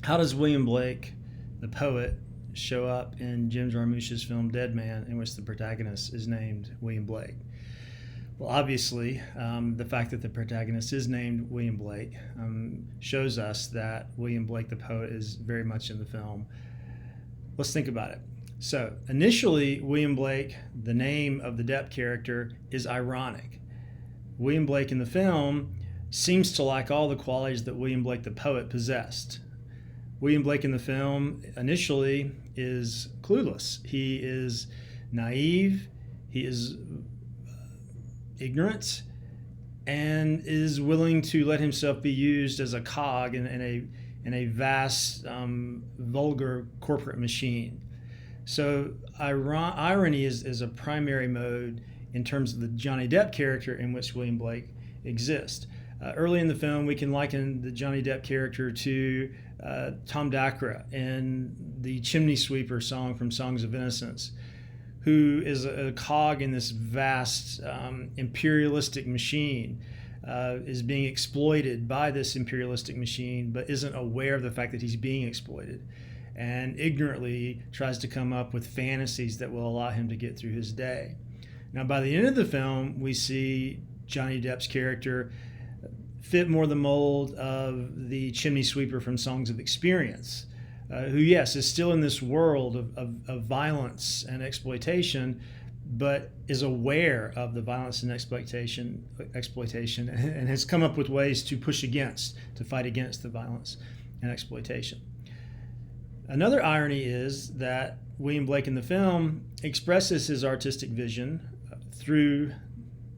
How does William Blake, the poet, show up in Jim Jarmusch's film Dead Man, in which the protagonist is named William Blake? Well, obviously, the fact that the protagonist is named William Blake shows us that William Blake, the poet, is very much in the film. Let's think about it. So, initially, William Blake, the name of the Depp character, is ironic. William Blake in the film seems to lack all the qualities that William Blake, the poet, possessed. William Blake in the film initially is clueless. He is naive, he is ignorant, and is willing to let himself be used as a cog in a vast, vulgar corporate machine. So irony is a primary mode in terms of the Johnny Depp character in which William Blake exists. Early in the film, we can liken the Johnny Depp character to Tom Dacre in the Chimney Sweeper song from Songs of Innocence, who is a cog in this vast imperialistic machine, is being exploited by this imperialistic machine, but isn't aware of the fact that he's being exploited, and ignorantly tries to come up with fantasies that will allow him to get through his day. Now, by the end of the film, we see Johnny Depp's character fit more the mold of the chimney sweeper from Songs of Experience, who, yes, is still in this world of violence and exploitation, but is aware of the violence and exploitation and has come up with ways to fight against the violence and exploitation. Another irony is that William Blake in the film expresses his artistic vision through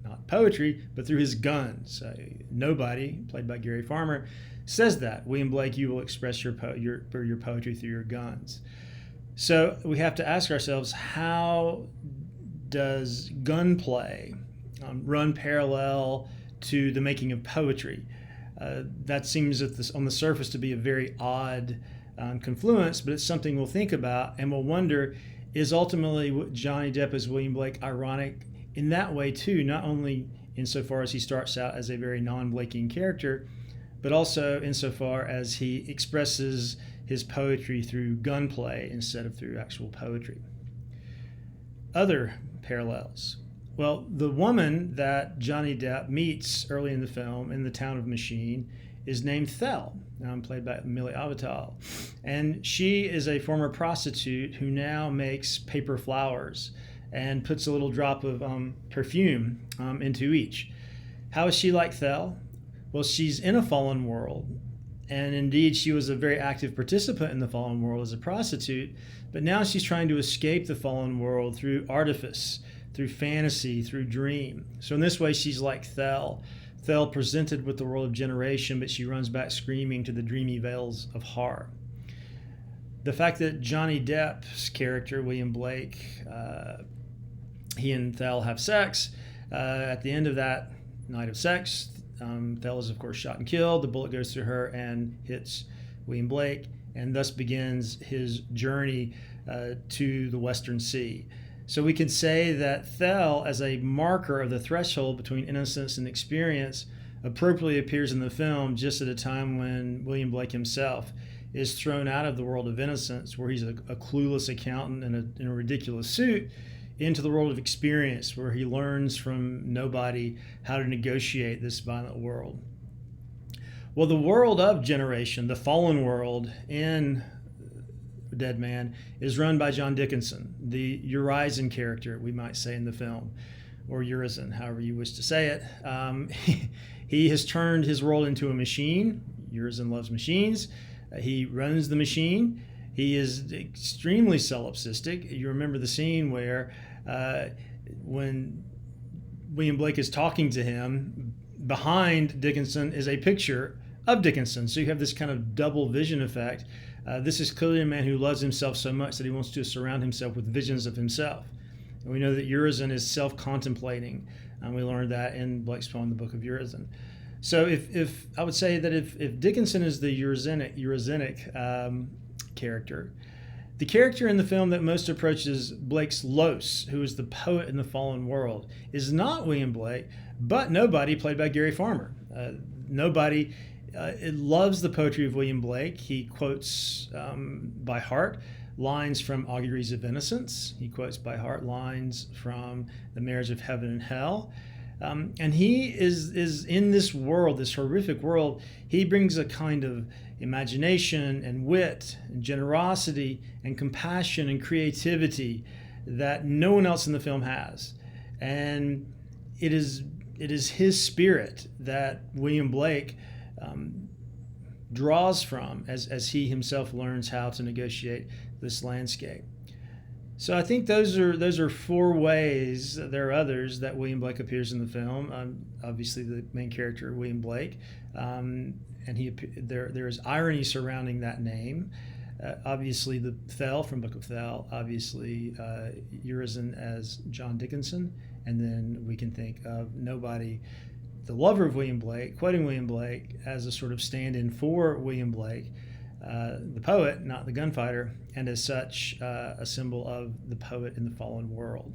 not poetry, but through his guns. Nobody, played by Gary Farmer, says that. William Blake, you will express your poetry through your guns. So we have to ask ourselves, how does gunplay run parallel to the making of poetry? That seems on the surface to be a very odd confluence, but it's something we'll think about, and we'll wonder, is ultimately Johnny Depp as William Blake ironic in that way too, not only insofar as he starts out as a very non-Blakean character, but also insofar as he expresses his poetry through gunplay instead of through actual poetry. Other parallels. Well, the woman that Johnny Depp meets early in the film in the town of Machine is named Thel, played by Millie Avital. And she is a former prostitute who now makes paper flowers and puts a little drop of perfume into each. How is she like Thel? Well, she's in a fallen world, and indeed she was a very active participant in the fallen world as a prostitute, but now she's trying to escape the fallen world through artifice, through fantasy, through dream. So in this way, she's like Thel. Thel presented with the world of generation, but she runs back screaming to the dreamy vales of horror. The fact that Johnny Depp's character, William Blake, he and Thel have sex. At the end of that night of sex, Thel is, of course, shot and killed. The bullet goes through her and hits William Blake, and thus begins his journey to the Western Sea. So we can say that Thel, as a marker of the threshold between innocence and experience, appropriately appears in the film just at a time when William Blake himself is thrown out of the world of innocence, where he's a clueless accountant in a ridiculous suit, into the world of experience, where he learns from nobody how to negotiate this violent world. Well, the world of generation, the fallen world in Dead Man, is run by John Dickinson, the Urizen character, we might say, in the film, or Urizen, however you wish to say it. He has turned his world into a machine. Urizen loves machines. He runs the machine. He is extremely solipsistic. You remember the scene where when William Blake is talking to him, behind Dickinson is a picture of Dickinson. So you have this kind of double vision effect. This is clearly a man who loves himself so much that he wants to surround himself with visions of himself. And we know that Urizen is self-contemplating. We learned that in Blake's poem, The Book of Urizen. So if I would say that if Dickinson is the Urizenic character, the character in the film that most approaches Blake's Los, who is the poet in the fallen world, is not William Blake, but Nobody, played by Gary Farmer. Nobody it loves the poetry of William Blake. He quotes by heart lines from Auguries of Innocence. He quotes by heart lines from The Mayors of Heaven and Hell. And he is in this world, this horrific world. He brings a kind of imagination and wit and generosity and compassion and creativity that no one else in the film has. And it is his spirit that William Blake draws from as he himself learns how to negotiate this landscape. So I think those are four ways. There are others that William Blake appears in the film. Obviously, the main character, William Blake, and there is irony surrounding that name. Obviously, the Thel from Book of Thel. Obviously, Urizen as John Dickinson, and then we can think of Nobody, the lover of William Blake, quoting William Blake as a sort of stand-in for William Blake. The poet, not the gunfighter, and as such, a symbol of the poet in the fallen world.